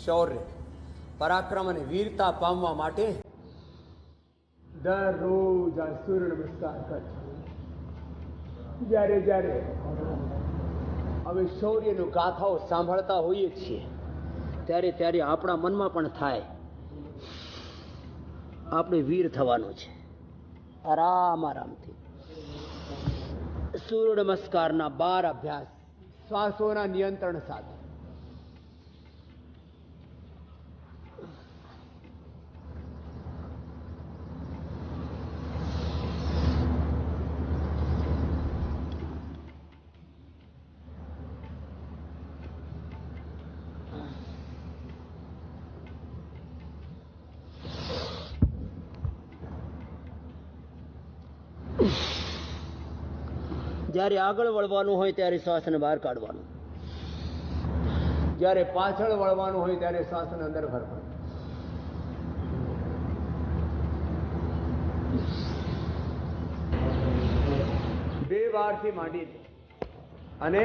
શૌર્ય, પરાક્રમ અને વીરતા પામવા માટે દરરોજ આ સૂર્ય નમસ્કાર કરજો. જ્યારે જ્યારે અમે શૌર્યનું ગાથાઓ સાંભળતા હોઈએ છીએ ત્યારે ત્યારે આપણા મનમાં પણ થાય આપણે વીર થવાનું છે. આરામ આરામથી સૂર્ય નમસ્કારના 12 અભ્યાસ શ્વાસોના નિયંત્રણ સાથે. જ્યારે આગળ વળવાનું હોય ત્યારે શ્વાસને બહાર કાઢવાનું, જ્યારે પાછળ વળવાનું હોય ત્યારે શ્વાસને અંદર ભરવાનું. બે વારથી માંડી અને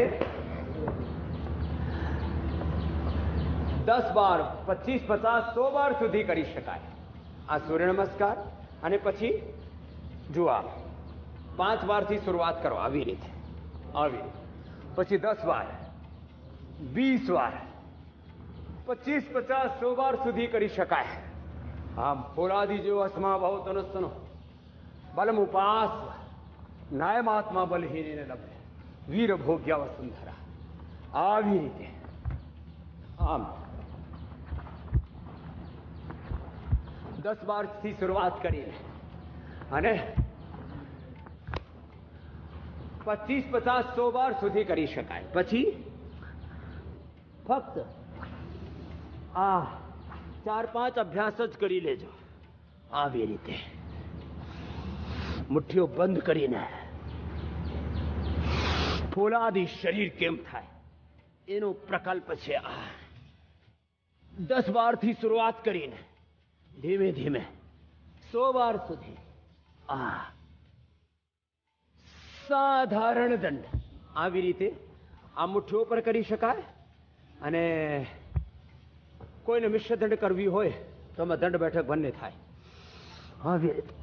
10 વાર, 25, 50, 100 વાર સુધી કરી શકાય આ સૂર્ય નમસ્કાર. અને પછી જુઓ 5 વારથી શરૂઆત કરો આવી રીતે, પછી 10 વાર, 20 વાર, 25, 50, 100 વાર સુધી કરી શકાય. આમ ફોલાદી જેવો અસ્મા ભવતનસ્તનો બલમ ઉપાસ નાયમાત્મા બલહીને લભે વીર ભોગ્યા વસુંધરા. આવી રીતે આમ 10 વારથી શરૂઆત કરીને અને 25, 50, 100 વાર સુધી કરી શકાય. પછી ફક્ત આ 4-5 અભ્યાસ જ કરી લેજો. આવી રીતે મુઠ્ઠીઓ બંધ કરીને ફોલાદી શરીર કેમ થાય એનો પ્રકલ્પ છે. આ 10 વારથી શરૂઆત કરીને ધીમે ધીમે 100 વાર સુધી આ સાધારણ દંડ આવી રીતે આ મુઠ્ઠીઓ પર કરી શકાય. અને કોઈને મિશ્ર દંડ કરવી હોય તો આમાં દંડ બેઠક બંને થાય. આવી રીતે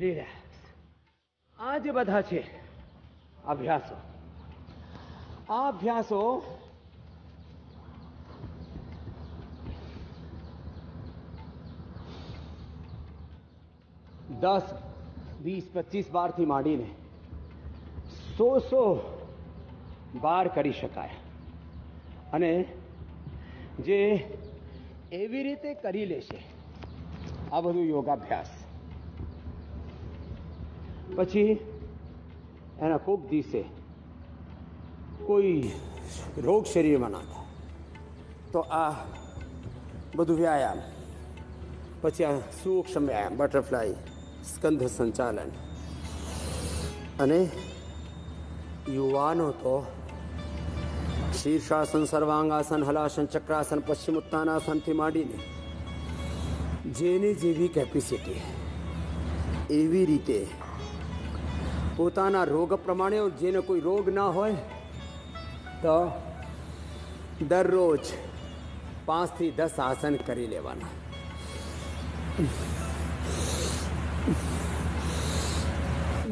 રિલેક્સ. આ જે બધા છે અભ્યાસો, આ અભ્યાસો દસ, 20, 25 વારથી માંડીને 100 વાર કરી શકાય. અને જે એવી રીતે કરી લેશે આ બધું યોગાભ્યાસ, પછી એના કોક દિવસે કોઈ રોગ શરીરમાં ના થાય તો આ બધું વ્યાયામ, પછી આ સૂક્ષ્મ વ્યાયામ, બટરફ્લાય, સ્કંધ સંચાલન. અને યુવાનો તો શીર્ષાસન, સર્વાંગાસન, હલાસન, ચક્રાસન, પશ્ચિમોત્તાનાસનથી માંડીને જેની જેવી કેપેસિટી એવી રીતે પોતાના રોગ પ્રમાણે, જેને કોઈ રોગ ના હોય તો દરરોજ 5 થી 10 આસન કરી લેવાના.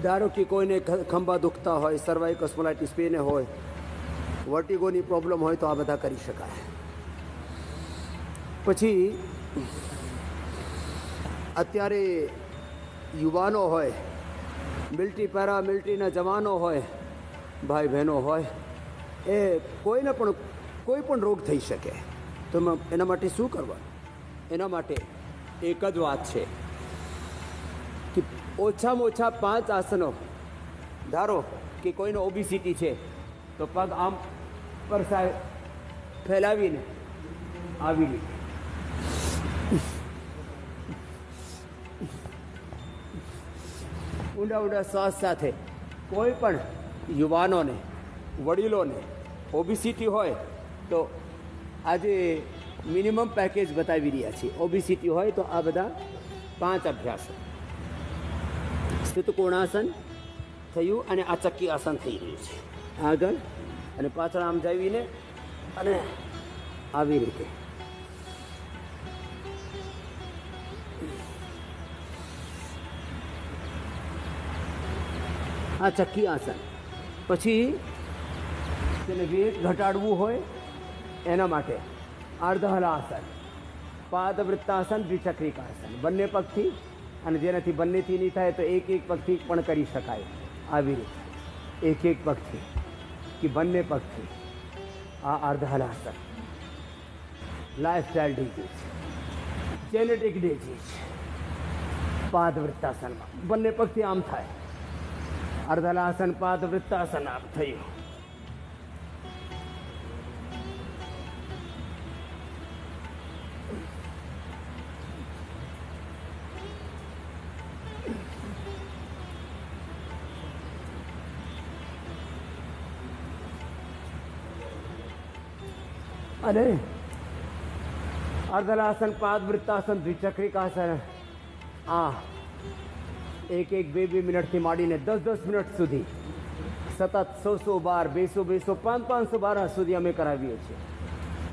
ધારો કે કોઈને ખંભા દુખતા હોય, સર્વાઇકલ સ્પોન્ડિલાઇટિસ પેન હોય, વર્ટિગોની પ્રોબ્લેમ હોય તો આ બધા કરી શકાય. પછી અત્યારે યુવાનો હોય, મિલિટરી, પેરામિલિટરીના જવાનો હોય, ભાઈ બહેનો હોય, એ કોઈને પણ કોઈ પણ રોગ થઈ શકે. તો એના માટે શું કરવાનું? એના માટે એક જ વાત છે કે ઓછામાં ઓછા 5 આસનો. ધારો કે કોઈને ઓબેસિટી છે તો પગ આમ પરસાય ફેલાવીને આવી રીતે ઊંડા ઊંડા શ્વાસ સાથે કોઈ પણ યુવાનોને, વડીલોને ઓબેસિટી હોય તો આજે મિનિમમ પેકેજ બતાવી રહ્યા છીએ. ઓબેસિટી હોય તો આ બધા 5 અભ્યાસો. સ્થિત કોણાસન થયું અને આ ચક્કી આસન થઈ રહ્યું છે. આગળ અને પાછળ આમ જાવીને અને આવી રીતે આ ચક્કી આસન. પછી તેને વેગ ઘટાડવું હોય એના માટે અર્ધહલાસન, પાદવૃત્તાસન, દ્વિચક્રિકાસન, બંને પગથી, અને જેનાથી બંનેથી નહીં થાય તો એક પગથી પણ કરી શકાય. આવી રીતે એક પગથી કે બંને પગથી આ અર્ધહલાસન. લાઇફસ્ટાઇલ ડિઝીઝ, જેનેટિક ડિઝીઝ, પાદવૃત્તાસનમાં બંને પગથી આમ થાય. અર્ધહલાસન, પાદવૃત્તાસન આમ થયું. અને અર્ધહલાસન, પાદવૃત્તાસન, દ્વિચક્રિકાસન આ એક 2 મિનિટથી માંડીને 10 મિનિટ સુધી સતત 100 બાર, 200, 500 બાર સુધી અમે કરાવીએ છીએ.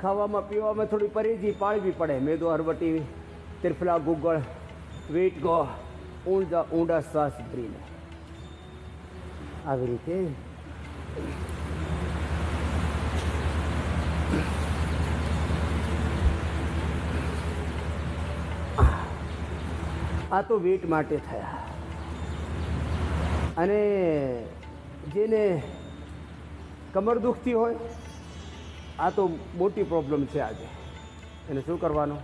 ખાવામાં પીવામાં થોડી પરેજી પાળવી પડે. મેદો, હરવટી, ત્રિફલા, ગુગળ, વેટ ગો, ઊંડા શ્વાસ ભરીને આવી રીતે. આ તો વેટ માટે થયા. અને જેને કમર દુખતી હોય, આ તો મોટી પ્રોબ્લેમ છે આજે. એને શું કરવાનું?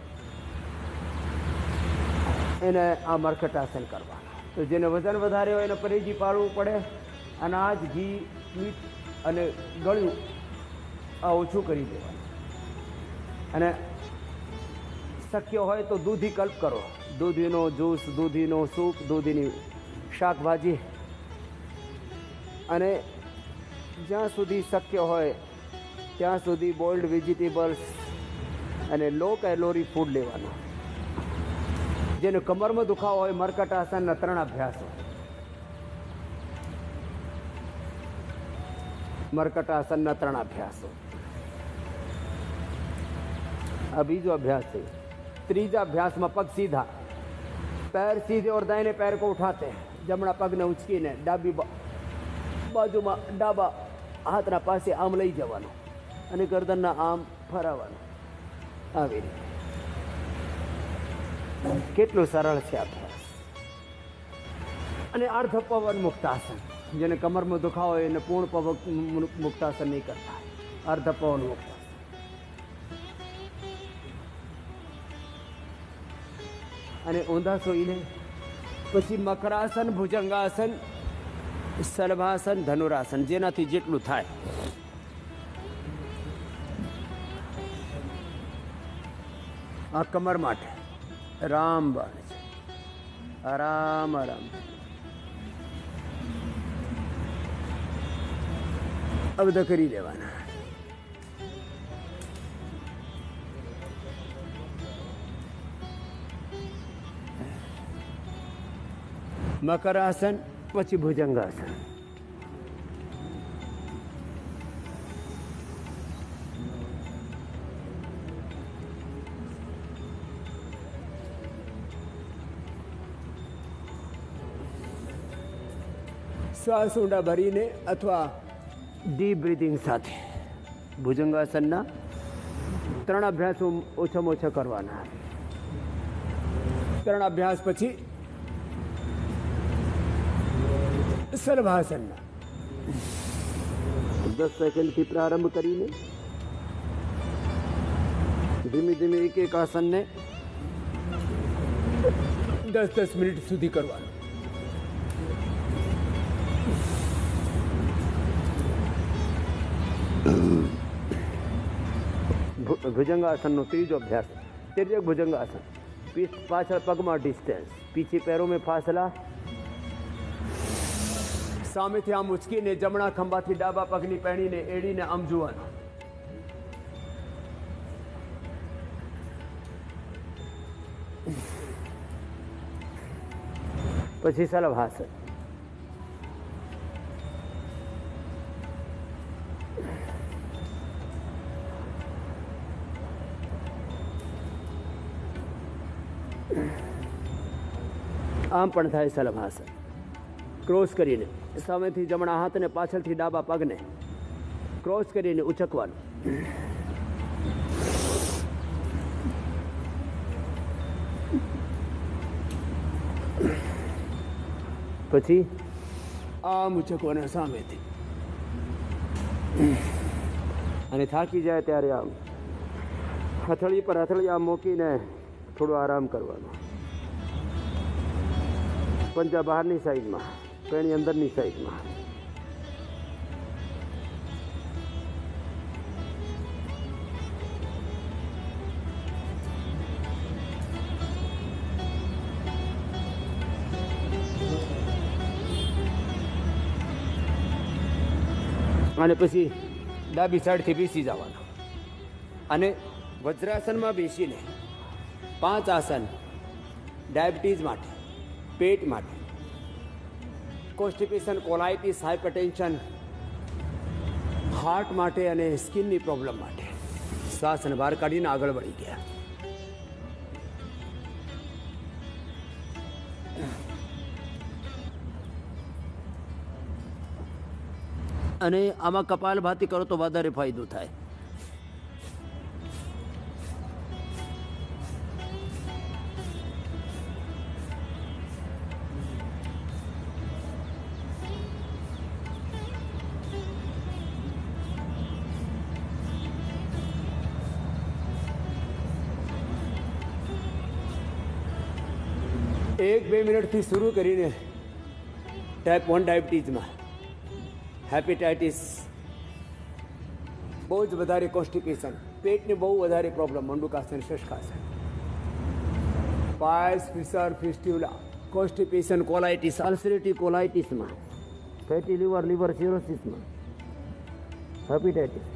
એને આ મરકટાસન કરવાનું. તો જેને વજન વધારે હોય એને પરેજી પાળવું પડે. અનાજ, ઘી, મીઠ અને ગળ્યું આ ઓછું કરી દેવાનું. અને શક્ય હોય તો દૂધી કલ્પ કરો. દૂધીનો જ્યુસ, દૂધીનો સૂપ, દૂધીની શાકભાજી, અને જ્યાં સુધી શક્ય હોય ત્યાં સુધી બોઇલ્ડ વેજીટેબલ્સ અને લો કેલોરી ફૂડ લેવાનું. જેને કમરમાં દુખાવો હોય, મરકટાસનના 3 અભ્યાસો. મરકટાસનના 3 અભ્યાસો. આ બીજો અભ્યાસ છે. ત્રીજા અભ्यास में पग सीधा, पैर सीधे और दाहिने पैर को उठाते हैं. जमणा पगने उचकीने डाबी बाजूમાં ડાબા હાથના પાસે આમ લઈ જવાનું અને ગરદનના આમ ફરાવવાનું. આવી રીતે. કેટલું સરળ છે અભ્યાસ. અને અર્ધ પવન મુક્તાસન. જેને કમરમાં દુખાવો હોય એને પૂર્ણ પવન મુક્તાસન નહીં કરતા, અર્ધ પવન મુક્તાસન. અને ઊંધા સોઈને પછી મકરાસન, ભુજંગાસન, સલભાસન, ધનુરાસન, જેનાથી જેટલું થાય. આ કમર માટે રામબાણ છે. આરામ આરામ. આ બધા કરી લેવાના. મકરાસન પછી ભુજંગાસન. શ્વાસ ઊંડા ભરીને અથવા ડીપ બ્રીથિંગ સાથે ભુજંગાસનના 3 અભ્યાસો ઓછામાં ઓછા કરવાના. 3 અભ્યાસ પછી સર્વાસનના 10 સેકન્ડથી પ્રારંભ કરીને ધીમે ધીમે એક આસનને 10 મિનિટ સુધી કરવાનું. ભુજંગાસનનો ત્રીજો અભ્યાસ. तिर्यक भुजंगासन. पाछળ પગમાં ડિસ્ટન્સ, પીછી पैरों में फासला. સામેથી આમ ઉચકીને જમણા ખંભાથી ડાબા પગની પેણીને એડીને આમ જોવાનું. પછી સલભાસન. આમ પણ થાય સલભાસન. ક્રોસ કરીને સામેથી જમણા હાથને પાછળથી ડાબા પગને ક્રોસ કરીને ઉચકવાનું. પછી આમ ઉચકવાના સામેથી. અને થાકી જાય ત્યારે આમ હથેળી પર હથેળી આમ મૂકીને થોડો આરામ કરવાનો. પંજા બહારની સાઈડમાં, પેણી અંદરની સાઈડમાં. અને પછી ડાબી સાઈડથી બેસી જવાનું. અને વજ્રાસનમાં બેસીને 5 આસન ડાયાબિટીસ માટે, પેટ માટે, કોન્સ્ટિપેશન, કોલાઇટિસ, હાઇપરટેન્શન, હાર્ટ માટે અને સ્કિનની પ્રોબ્લેમ માટે શ્વાસને બહાર કાઢીને આગળ વળી ગયા. અને આમાં કપાલભાતિ કરો તો વધારે ફાયદો થાય. એક બે મિનિટથી શરૂ કરીને ટાઈપ 1 ડાયાબિટીસમાં, હેપેટાઇટિસ, બહુ જ વધારે કોન્સ્ટિપેશન, પેટની બહુ વધારે problem, Mandukasana, Shashakasana, piles, fissure, fistula, constipation, colitis, ulcerative કોલાઇટિસમાં, ફેટી લીવર, લીવર સિરોસિસમાં, હેપેટાઇટિસ,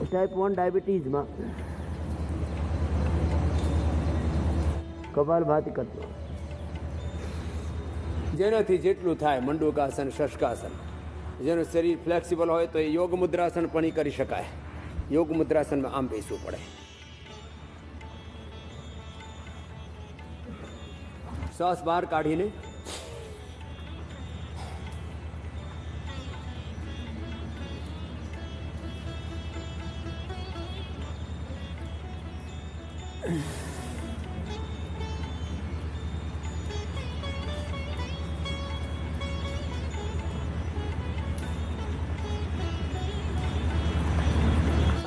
ટાઈપ 1 ડાયાબિટીસમાં કપાલભાતિ કરતો. જેનાથી જેટલું થાય મંડુકાસન, શશકાસન. જેનું શરીર ફ્લેક્સિબલ હોય તો એ યોગ મુદ્રાસન પણ કરી શકાય. યોગ મુદ્રાસનમાં આમ બેસવું પડે. શ્વાસ બહાર કાઢીને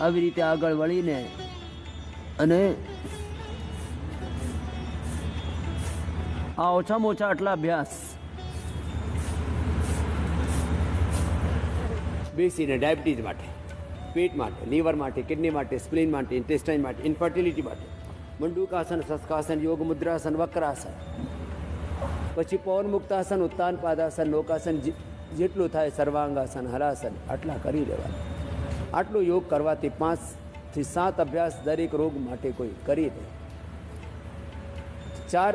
આવી રીતે આગળ વળીને અને આ ઓછામાં ઓછા આટલા અભ્યાસ બેસીને ડાયાબિટીસ માટે, પેટ માટે, લીવર માટે, કિડની માટે, સ્પ્લીન માટે, ઇન્ટેસ્ટાઇન માટે, ઇન્ફર્ટિલિટી માટે, મંડુકાસન, શશકાસન, યોગ મુદ્રાસન, વક્રાસન, પછી પવન મુક્તાસન, ઉત્તાન પાદાસન, લોકાસન, જેટલું થાય સર્વાંગાસન, હલાસન, આટલા કરી લેવાના. આટલો યોગ કરવાથી 5 થી 7 અભ્યાસ દરેક રોગ માટે કોઈ કરી દે. 4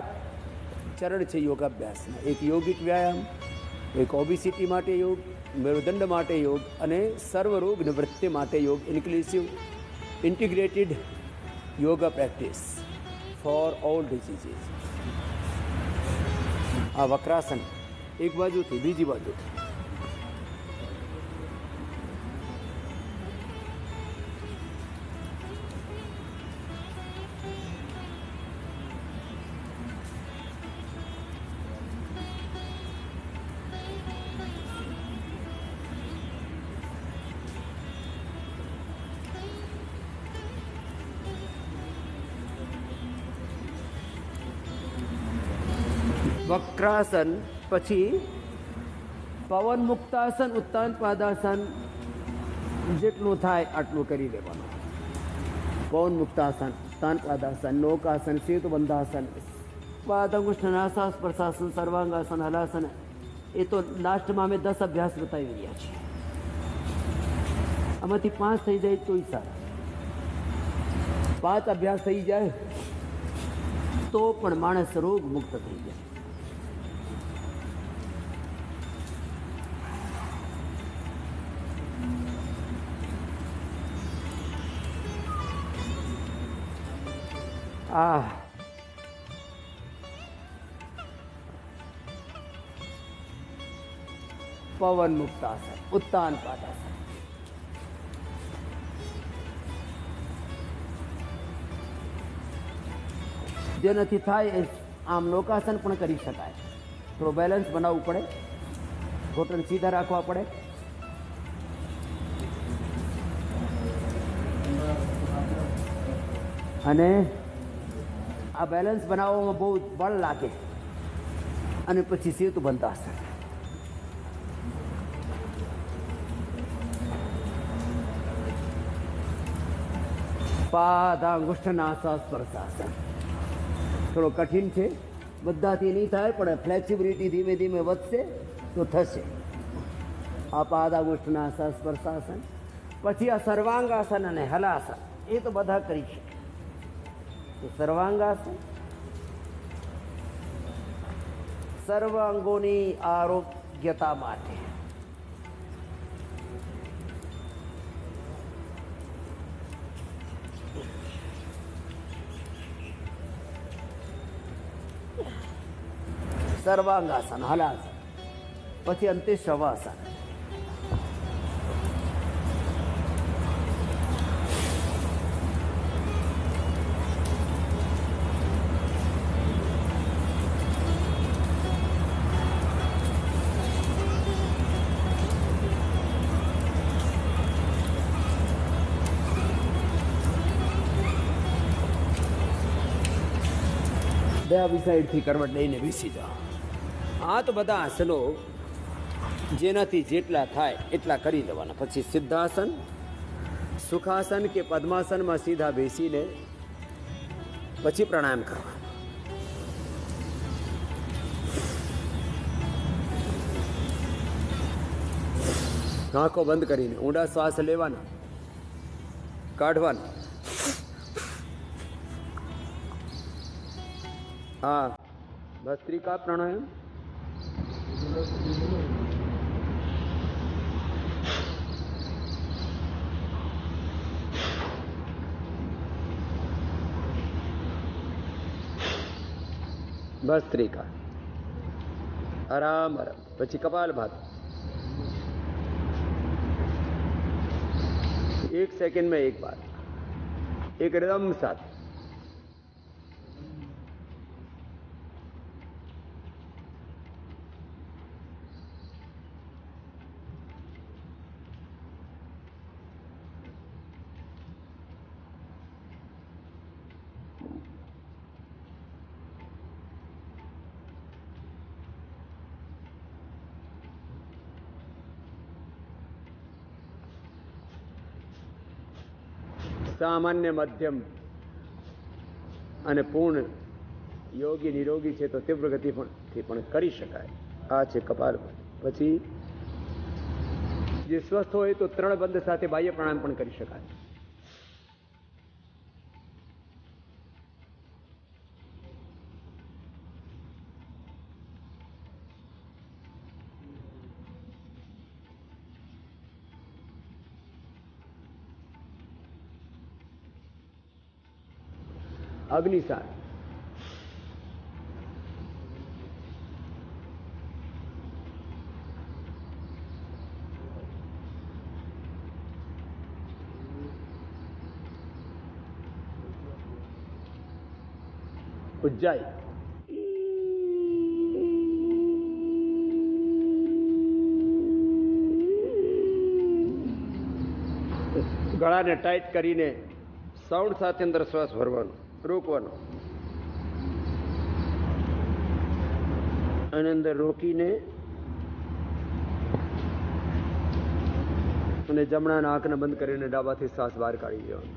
ચરણ છે યોગાભ્યાસના. એક યોગિક વ્યાયામ, એક ઓબિસિટી માટે યોગ, મેરુદંડ માટે યોગ અને સર્વરોગ નિવૃત્તિ માટે યોગ. Inclusive integrated yoga practice for all diseases. આ વક્રાસન એક બાજુથી બીજી બાજુથી. વક્રાસન પછી પવન મુક્તાસન, ઉત્તાન પાદાસન, જેટલું થાય આટલું કરી લેવાનું. પવન મુક્તાસન, ઉત્તાન પાદાસન, લોકાસન, સેતુબંધાસન, પાદંગુષ્ઠનાસાસ, પ્રશાસન, સર્વાંગાસન, હલાસન. એ તો લાસ્ટમાં અમે 10 અભ્યાસ બતાવી રહ્યા છીએ. આમાંથી 5 થઈ જાય તોય સારા. 5 અભ્યાસ થઈ જાય તો પણ માણસ રોગ મુક્ત થઈ જાય. પવન મુક્તાસન, ઉત્તાન પાદાસન. જેનાથી થાય એ આમ લોકાસન પણ કરી શકાય. થોડો બેલેન્સ બનાવવું પડે, ઘોટણ સીધા રાખવા પડે. અને આ બેલેન્સ બનાવવામાં બહુ બળ લાગે. અને પછી સેતુ બંધાસન. પાદાંગુષ્ઠનાસા સ્પર્શાસન. થોડો કઠિન છે, બધાથી નહીં થાય, પણ ફ્લેક્સિબિલિટી ધીમે ધીમે વધશે તો થશે. આ પાદાંગુષ્ઠનાસા સ્પર્શાસન. પછી આ સર્વાંગાસન અને હલાસન, એ તો બધા કરી શકે. તો સર્વાંગાસન સર્વ અંગોની આરોગ્યતા માટે. સર્વાંગાસન, હલાસન. પછી અંતે શવાસન. ડાબી સાઈડથી કરવટ લઈને બેસી જાઓ. આ તો બધા આસનો જેનાથી જેટલા થાય એટલા કરી લેવાના. પછી સિદ્ધાસન, સુખાસન કે પદ્માસનમાં સીધા બેસીને પછી પ્રાણાયામ કરવા. આંખો બંધ કરીને ઊંડા શ્વાસ લેવાના, કાઢવાના. હા, ભસ્ત્રિકા પ્રાણાયામ. ભસ્ત્રિકા, આરામ આરામ. પછી કપાલભાતિ. 1 सेकंड में 1 बार, एकदम साथ. સામાન્ય, મધ્યમ અને પૂર્ણ યોગી નિરોગી છે તો તીવ્ર ગતિથી પણ કરી શકાય. આ છે કપાલભાતિ. પછી જે સ્વસ્થ હોય તો 3 બંધ સાથે બાહ્ય પ્રાણાયામ પણ કરી શકાય. અગ્નિસાર. ઉજ્જાઈ. ગળાને ટાઈટ કરીને સાઉન્ડ સાથે અંદર શ્વાસ ભરવાનો, રોકવાનો. અને અંદર રોકીને અને જમણા નાકને બંધ કરીને ડાબાથી શ્વાસ બહાર કાઢી દેવાનો.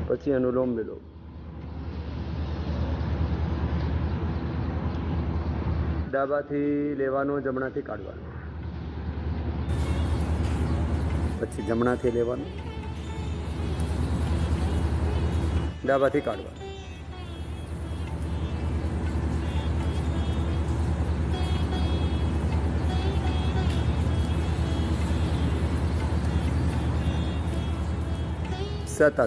પછી અનુલોમ વિલોમ. ડાબાથી લેવાનો, જમણાથી કાઢવાનો. પછી જમણાથી લેવાનું, ડાબાથી કાઢવાનું. સતત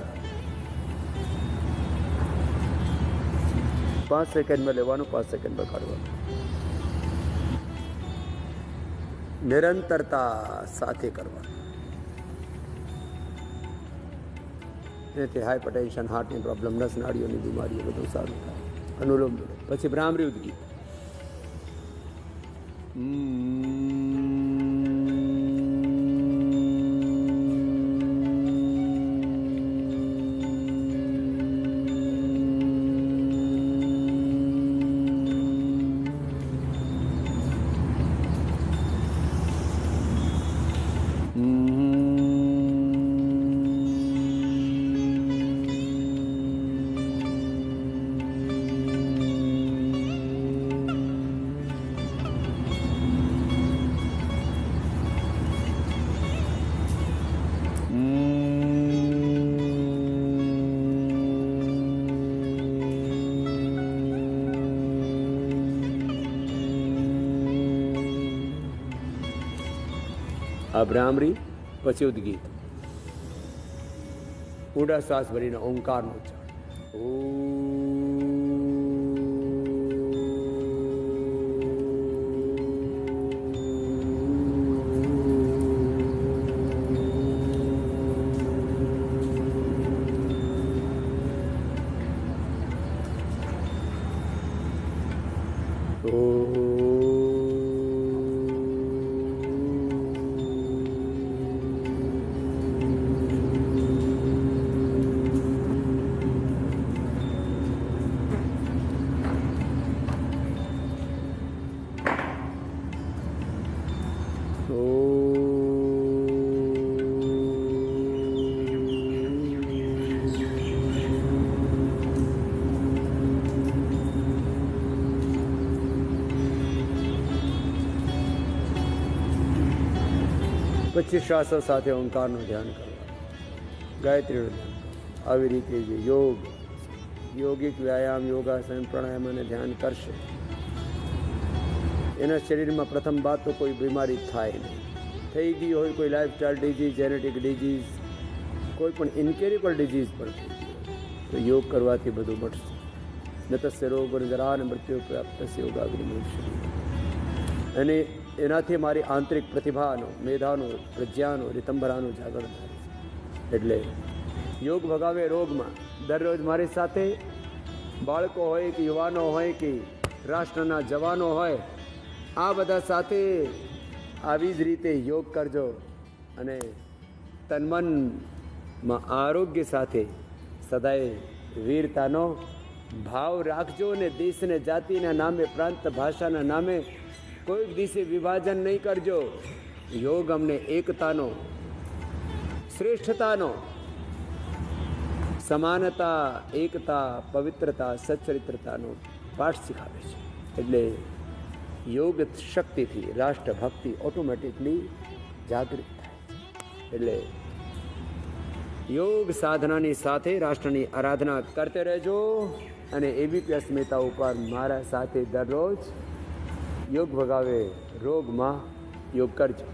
5 સેકન્ડમાં લેવાનું, 5 સેકન્ડમાં કાઢવાનું. નિરંતરતા સાથે કરવાનું. એનાથી હાઈપરટેન્શન, હાર્ટની પ્રોબ્લેમ, નસ નાડીઓની બીમારીઓ બધું સારું થાય. અનુલોમ વિલોમ. પછી ભ્રામરી ઉદ્ગીત. આ ભ્રામરી, પછી ઉદ્ગીત. ઊંડા શ્વાસ ભરીને ઓંકારનો ઉચ્ચારણ. પછી શ્વાસો સાથે ઓંકારનું ધ્યાન કરવાનું, ગાયત્રીનું ધ્યાન કરવાનું. આવી રીતે જે યોગિક વ્યાયામ, યોગાસન, પ્રાણાયામ અને ધ્યાન કરશે એના શરીરમાં પ્રથમ વાત તો કોઈ બીમારી થાય નહીં. થઈ ગઈ હોય કોઈ લાઇફસ્ટાઇલ ડિઝીઝ, જેનેટિક ડિઝીઝ, કોઈ પણ ઇન્કેરેબલ ડિઝીઝ પણ થઈ ગઈ હોય તો યોગ કરવાથી બધું મટશે. ન તસ્ય રોગ જરા ને મૃત્યુ પ્રાપ્ત યોગાગ્નિ. અને એનાથી મારી આંતરિક પ્રતિભાનો, મેધાનો, પ્રજ્ઞાનો, રીતંબરાનો જાગરણ થાય છે. એટલે યોગ ભગાવે રોગમાં. દરરોજ મારી સાથે બાળકો હોય કે યુવાનો હોય કે રાષ્ટ્રના જવાનો હોય, આ બધા સાથે આવી જ રીતે યોગ કરજો અને તનમનમાં આરોગ્ય સાથે સદાય વીરતાનો ભાવ રાખજો. અને દેશને, જાતિના નામે, પ્રાંત, ભાષાના નામે કોઈક દિવસે વિભાજન નહીં કરજો. યોગ અમને એકતાનો, શ્રેષ્ઠતાનો, સમાનતા, એકતા, પવિત્રતા, સચ્ચરિત્રતાનો પાઠ શીખાવે છે. એટલે યોગ શક્તિથી રાષ્ટ્રભક્તિ ઓટોમેટિકલી જાગૃત થાય છે. એટલે યોગ સાધનાની સાથે રાષ્ટ્રની આરાધના કરતે રહેજો. અને એબીપી અસ્મિતા ઉપર મારા સાથે દરરોજ યોગ ભગાવે રોગમાં યોગ કરજો.